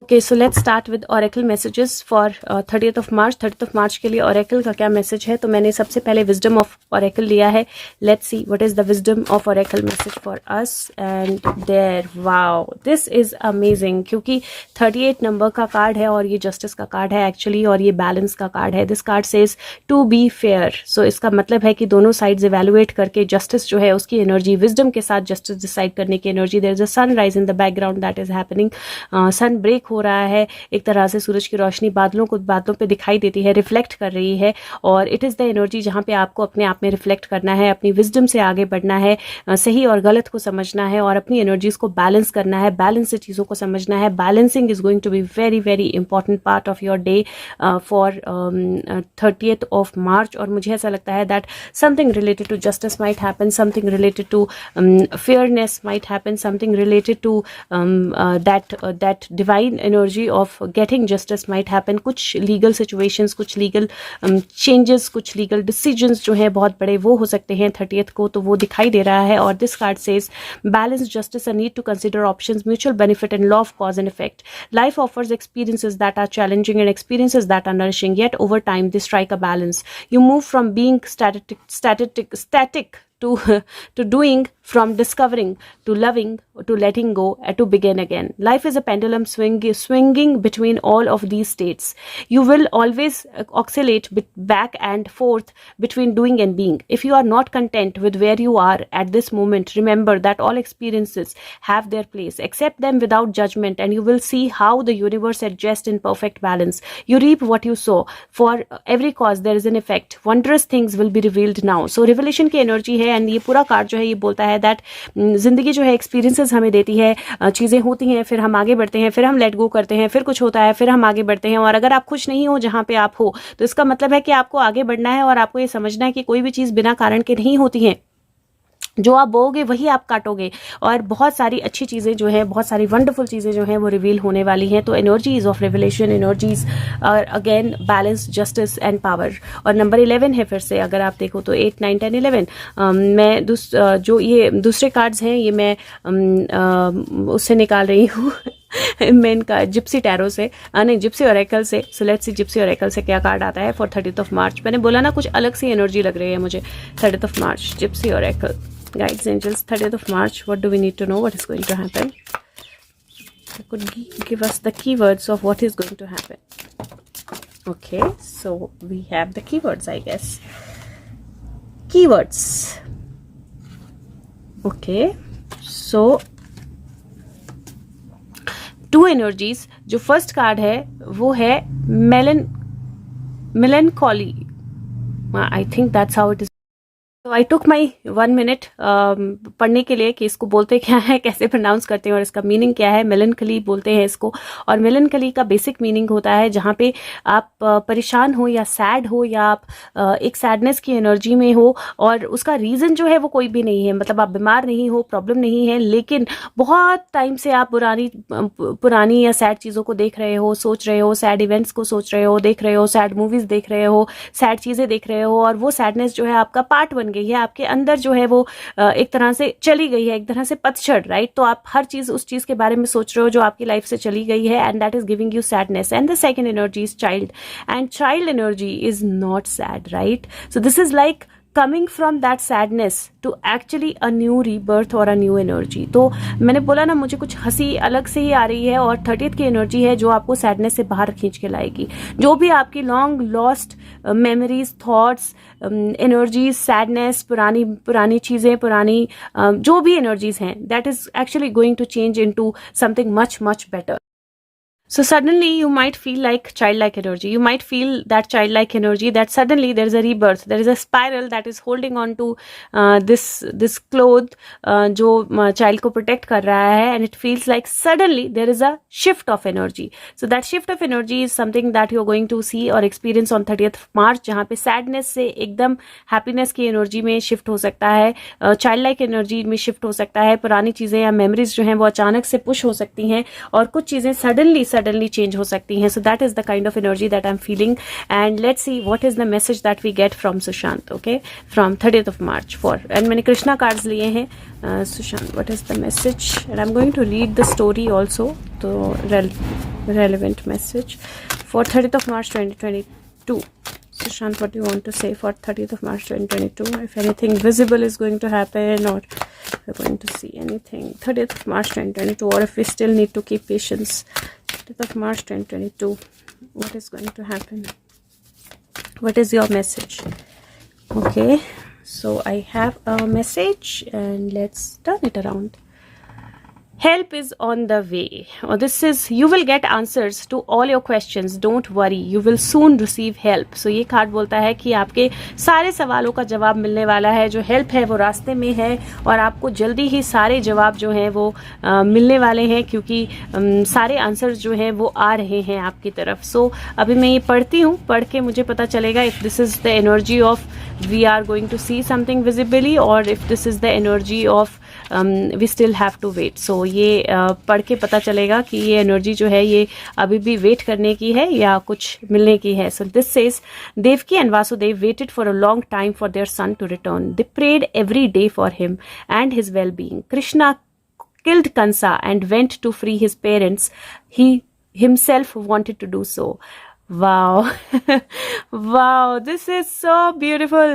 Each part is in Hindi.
Okay, so let's start with oracle messages for 30th of March. 30th of मार्च के लिए ऑरेकल का क्या मैसेज है? तो मैंने सबसे पहले विजडम ऑफ ऑरेकल लिया है। Let's see what is the wisdom of Oracle message for us. And there, wow, this is amazing, क्योंकि 38 नंबर का कार्ड है और ये जस्टिस का कार्ड है एक्चुअली, और ये बैलेंस का कार्ड है। This card says to be fair. So इसका मतलब है कि दोनों साइड्स इवेलुएट करके जस्टिस जो है उसकी एनर्जी, विजडम के साथ जस्टिस डिसाइड करने की energy. There is a sunrise in the background that is happening. Sun break हो रहा है, एक तरह से सूरज की रोशनी बादलों पे दिखाई देती है, रिफ्लेक्ट कर रही है, और इट इज़ द एनर्जी जहाँ पे आपको अपने आप में रिफ्लेक्ट करना है, अपनी विजडम से आगे बढ़ना है, सही और गलत को समझना है और अपनी एनर्जीज को बैलेंस करना है, बैलेंस से चीज़ों को समझना है। Balancing is going to be very very important part of your day for 30th of March. और मुझे ऐसा लगता है that something related to justice might happen, something related to fairness might happen, something related to that divine energy of getting justice might happen। कुछ legal situations, कुछ legal changes, कुछ legal decisions जो हैं बहुत बड़े, वो हो सकते हैं 30th को, तो वो दिखाई दे रहा है। और this card says balance, justice, a need to consider options, mutual benefit and law of cause and effect। Life offers experiences that are challenging and experiences that are nourishing, yet over time they strike a balance। You move from being static to doing, from discovering to loving to letting go, to begin again। Life is a pendulum swinging between all of these states। You will always oscillate back and forth between doing and being। If you are not content with where you are at this moment, remember that all experiences have their place। Accept them without judgment and you will see how the universe adjusts in perfect balance। You reap what you sow। For every cause there is an effect। Wondrous things will be revealed now। So revelation की energy है, एंड ये पूरा कार्ड जो है ये बोलता है दैट जिंदगी जो है एक्सपीरियंसेस हमें देती है, चीज़ें होती हैं, फिर हम आगे बढ़ते हैं, फिर हम लेट गो करते हैं, फिर कुछ होता है, फिर हम आगे बढ़ते हैं। और अगर आप खुश नहीं हो जहाँ पे आप हो, तो इसका मतलब है कि आपको आगे बढ़ना है और आपको ये समझना है कि कोई भी चीज़ बिना कारण के नहीं होती है। जो आप बोओगे वही आप काटोगे, और बहुत सारी अच्छी चीज़ें जो हैं, बहुत सारी वंडरफुल चीज़ें जो हैं वो रिवील होने वाली हैं। तो energies of revelation, energies again balance, justice and power. और नंबर 11 है, फिर से अगर आप देखो तो 8, 9, 10, 11। मैं जो ये दूसरे कार्ड्स हैं ये मैं उससे निकाल रही हूँ मैं इनका जिप्सी टैरो से, नहीं जिप्सी ऑरेकल से। सो लेट्स सी जिप्सी ऑरेकल से क्या कार्ड आता है फॉर 30th ऑफ मार्च। मैंने बोला ना कुछ अलग सी एनर्जी लग रही है मुझे 30th of March. Gypsy oracle, guides, angels, 30th of March, what do we need to know? What is going to happen? They could give us the keywords of what is going to happen. Okay, so we have the keywords, I guess. Keywords. Okay, so two energies। जो फर्स्ट कार्ड है वो है melancholy। I think that's how it is। तो आई टुक माई 1 minute पढ़ने के लिए कि इसको बोलते क्या है, कैसे प्रोनाउंस करते हैं और इसका मीनिंग क्या है। मेलनकली बोलते हैं इसको, और मेलनकली का बेसिक मीनिंग होता है जहाँ पे आप परेशान हो या सैड हो, या आप एक सैडनेस की एनर्जी में हो, और उसका रीज़न जो है वो कोई भी नहीं है। मतलब आप बीमार नहीं हो, प्रॉब्लम नहीं है, लेकिन बहुत टाइम से आप पुरानी या सैड चीज़ों को देख रहे हो, सोच रहे हो, सैड इवेंट्स को सोच रहे हो, देख रहे हो, सैड मूवीज़ देख रहे हो, सैड चीज़ें देख रहे हो, और वो सैडनेस जो है आपका पार्ट बन गई है, आपके अंदर जो है वो एक तरह से चली गई है, एक तरह से पतझड़, राइट। तो आप हर चीज उस चीज के बारे में सोच रहे हो जो आपकी लाइफ से चली गई है, and that is giving you sadness. And the second energy is child, and child energy is not sad, right. So this is like coming from that sadness to actually a new rebirth or a new energy। तो मैंने बोला ना मुझे कुछ हंसी अलग से ही आ रही है, और 30th की एनर्जी है जो आपको सैडनेस से बाहर खींच के लाएगी। जो भी आपकी long lost memories, thoughts, energies, sadness, पुरानी चीज़ें, पुरानी जो भी एनर्जीज हैं, that is actually going to change into something much much better. So suddenly you might feel like childlike energy. You might feel that childlike energy, that suddenly there is a rebirth. There is a spiral that is holding on to this cloth जो child को protect कर रहा है, and it feels like suddenly there is a shift of energy. So that shift of energy is something that you are going to see or experience on 30th March, जहाँ पे sadness से एकदम happiness की energy में shift हो सकता है, childlike energy में shift हो सकता है, पुरानी चीज़ें या memories जो हैं वो अचानक से push हो सकती हैं, और कुछ चीज़ें suddenly सडनली चेंज हो सकती हैं. So that is the kind of energy that I am feeling. And let's see what is the message that we get from Sushant. Okay, from 30th of March for, and मैंने कृष्णा कार्ड्स लिए हैं. Sushant, what is the message? And I am going to read the story also. तो relevant message for 30th of March 2022. Sushant, what do you want to say for 30th of March 2022? If anything visible is going to happen, or we're going to see anything 30th of March 2022, or if we still need to keep patience. 30th of March 2022, what is going to happen? What is your message? Okay, so I have a message and let's turn it around. Help is on the way. Or this is, you will get answers to all your questions. Don't worry, you will soon receive help. So ये कार्ड बोलता है कि आपके सारे सवालों का जवाब मिलने वाला है. जो हेल्प है वो रास्ते में है और आपको जल्दी ही सारे जवाब जो हैं वो मिलने वाले हैं, क्योंकि सारे आंसर्स जो हैं वो आ रहे हैं आपकी तरफ. सो अभी मैं ये पढ़ती हूँ, पढ़ के मुझे पता चलेगा if this is the energy of we are going to see something visibly, और if this is the energy of we still have to wait. So ये पढ़ के पता चलेगा कि ये एनर्जी जो है ये अभी भी वेट करने की है या कुछ मिलने की है. So this says, Devaki and Vasudev waited for a long time for their son to return. They prayed every day for him and his well being. Krishna killed Kansa and went to free his parents. He himself wanted to do so. Wow. Wow, this is so beautiful.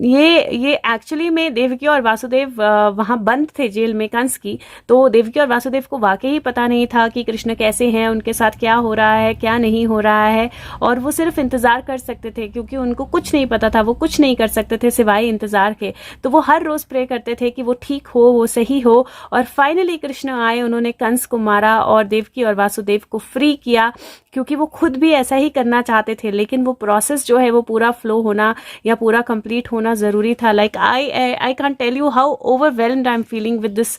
ये एक्चुअली में देवकी और वासुदेव वहाँ बंद थे जेल में कंस की. तो देवकी और वासुदेव को वाकई ही पता नहीं था कि कृष्ण कैसे हैं, उनके साथ क्या हो रहा है, क्या नहीं हो रहा है, और वो सिर्फ इंतजार कर सकते थे क्योंकि उनको कुछ नहीं पता था. वो कुछ नहीं कर सकते थे सिवाय इंतजार के. तो वो हर रोज प्रे करते थे कि वो ठीक हो, वो सही हो. और फाइनली कृष्ण आए, उन्होंने कंस को मारा और देवकी और वासुदेव को फ्री किया, क्योंकि वो खुद भी ऐसा ही करना चाहते थे. लेकिन वो प्रोसेस जो है वो पूरा फ्लो होना या पूरा कंप्लीट होना ज़रूरी था. Like I can't tell you how overwhelmed I am feeling with this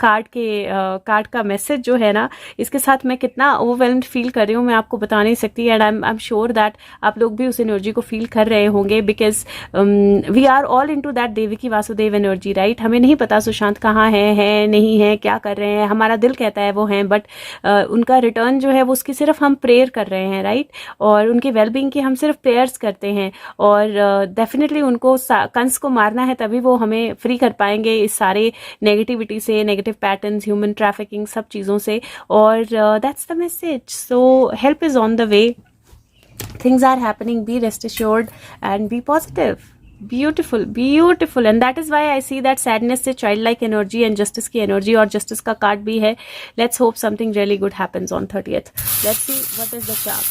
card का मैसेज जो है ना, इसके साथ मैं कितना ओवरवेल्म्ड फील कर रही हूँ मैं आपको बता नहीं सकती. And I am sure that आप लोग भी उस एनर्जी को फील कर रहे होंगे, because we are all into that Devaki Vasudev energy, right. हमें नहीं पता सुशांत कहाँ है नहीं है, क्या कर रहे हैं. हमारा दिल कहता है वो हैं, बट उनका रिटर्न जो है वो उसकी सिर्फ हम प्रेयर कर रहे हैं, राइट. और उनके वेलबींग की हम सिर्फ प्रेयर्स करते हैं. और डेफिनेटली उनको कंस को मारना है, तभी वो हमें फ्री कर पाएंगे इस सारे नेगेटिविटी से, नेगेटिव पैटर्न्स, ह्यूमन ट्रैफिकिंग, सब चीज़ों से. और that's the message. So help is on the way, things are happening, be rest assured and be positive. Beautiful, beautiful. And that is why I see that sadness से childlike energy and justice की energy, और justice का कार्ड भी है. Let's hope something really good happens on 30th. Let's see what is the chart.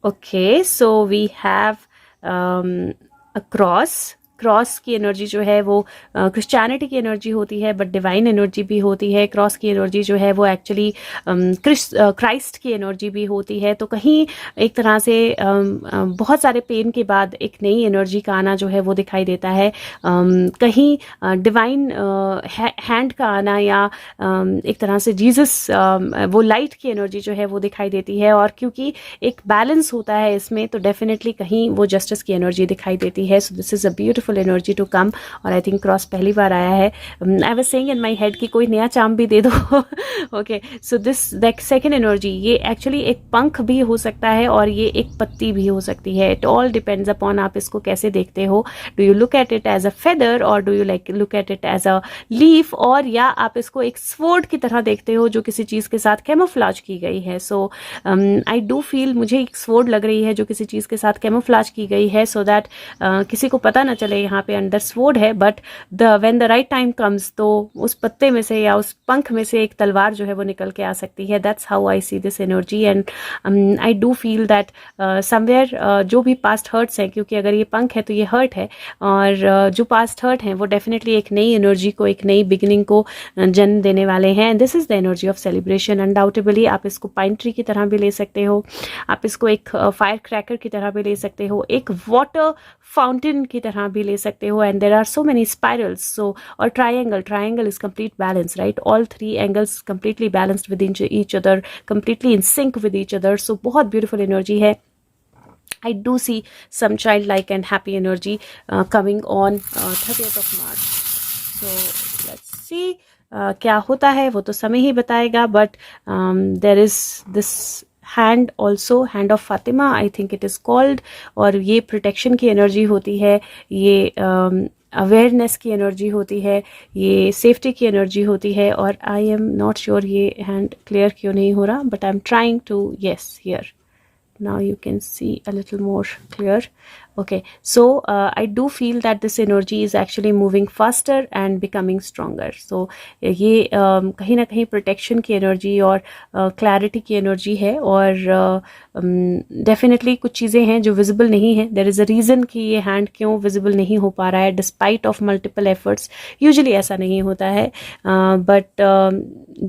Okay, so we have a cross. Cross की एनर्जी जो है वो क्रिश्चियनिटी की एनर्जी होती है, बट डिवाइन एनर्जी भी होती है. क्रॉस की एनर्जी जो है वो एक्चुअली क्राइस्ट की एनर्जी भी होती है. तो कहीं एक तरह से बहुत सारे पेन के बाद एक नई एनर्जी का आना जो है वो दिखाई देता है. कहीं डिवाइन हैंड का आना, या एक तरह से जीसस, वो लाइट की एनर्जी जो है वो दिखाई देती है. और क्योंकि एक बैलेंस होता है इसमें, तो डेफिनेटली कहीं वो जस्टिस की एनर्जी दिखाई देती है. So this is a beautiful energy to come. और आई थिंक क्रॉस पहली बार आया है. I was saying in my head कि कोई नया चार्म भी दे दो. Okay, so this that second energy, ये एक्चुअली एक पंख भी हो सकता है और ये एक पत्ती भी हो सकती है. इट ऑल डिपेंड्स अपॉन आप इसको कैसे देखते हो. Do you look at it as a feather, और do you like look at it as a leaf, और या आप इसको एक स्वॉर्ड की तरह देखते हो जो किसी चीज़ के साथ कैमोफ्लाज की गई है. सो आई डू फील, मुझे एक स्वॉर्ड लग रही है जो किसी चीज़ के साथ कैमोफ्लाज की गई है, सो दैट किसी को पता ना चले यहाँ पे अंदर स्वॉर्ड है. But when the right time comes, तो उस पत्ते में से या उस पंख में से एक तलवार जो है वो निकल के आ सकती है. That's how I see this energy. And I do feel that somewhere जो भी पास्ट हर्ट्स हैं, क्योंकि अगर ये पंख है तो ये हर्ट है, और जो पास्ट हर्ट हैं वो डेफिनेटली एक नई एनर्जी को, एक नई बिगिनिंग को जन्म देने वाले हैं. This is the energy of celebration. Undoubtedly आप इसको पाइन ट्री की तरह भी ले सकते हो, आप इसको एक फायर क्रैकर की तरह भी ले सकते हो, एक वाटर फाउंटेन की तरह भी ले सकते हो. And there are so many spirals. So और triangle is complete balance, right. All three angles completely balanced with each other, completely in sync with each other. So बहुत ब्यूटीफुल एनर्जी है. I do see some childlike and happy energy coming on 30th of March. So let's see क्या होता है वो तो समय ही बताएगा, but there is this hand also, hand of Fatima I think it is called, और ये प्रोटेक्शन की एनर्जी होती है, ये अवेयरनेस की एनर्जी होती है, ये सेफ्टी की एनर्जी होती है, और आई एम नॉट श्योर ये हैंड क्लियर क्यों नहीं हो रहा, but I am trying to, yes here now you can see a little more clear. Okay, so I do feel that this energy is actually moving faster and becoming stronger. So ये कहीं ना कहीं protection की energy और clarity की energy है, और definitely कुछ चीज़ें हैं जो visible नहीं है. There is a reason कि ये hand क्यों visible नहीं हो पा रहा है despite of multiple efforts. Usually ऐसा नहीं होता है, but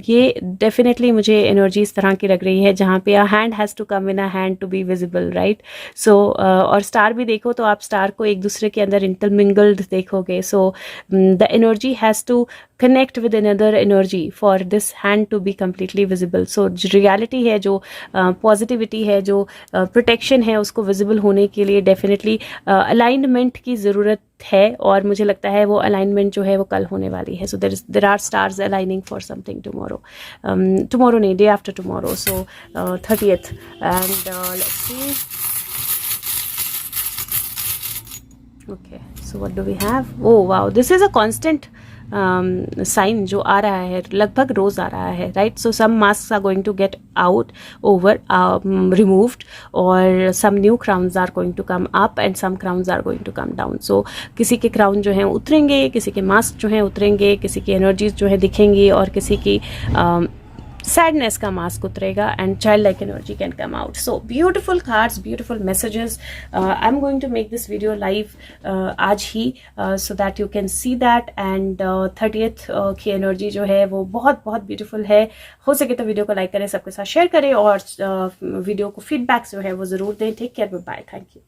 ये definitely मुझे energy इस तरह की लग रही है जहाँ पे a hand has to come in a hand to be visible, right? So और स्टार भी देखो तो आप स्टार को एक दूसरे के अंदर इंटरमिंगल्ड देखोगे. So the energy has to connect with another energy for this hand to be completely visible. So reality है, जो positivity है, जो protection है, उसको visible होने के लिए definitely alignment की ज़रूरत है, और मुझे लगता है वो alignment जो है वो कल होने वाली है. So there are stars aligning for something tomorrow. Tomorrow नहीं, day after tomorrow. So 30th, and let's see. Okay, so what do we have? Oh wow, this is a constant sign जो आ रहा है, लगभग रोज आ रहा है, right? So some mask are going to get out over removed, और some new crowns are going to come up and some crowns are going to come down. So किसी के क्राउन जो हैं उतरेंगे, किसी के मास्क जो हैं उतरेंगे, किसी की एनर्जीज जो है दिखेंगी, और किसी की sadness का mask उतरेगा, and childlike energy can come out. So beautiful cards, beautiful messages. I'm going to make this video live आज ही, so that you can see that. And 30th की energy जो है वो बहुत बहुत beautiful है. हो सके तो वीडियो को लाइक करें, सबके साथ शेयर करें, और वीडियो को फीडबैक्स जो है वो ज़रूर दें. Take care, bye, thank you.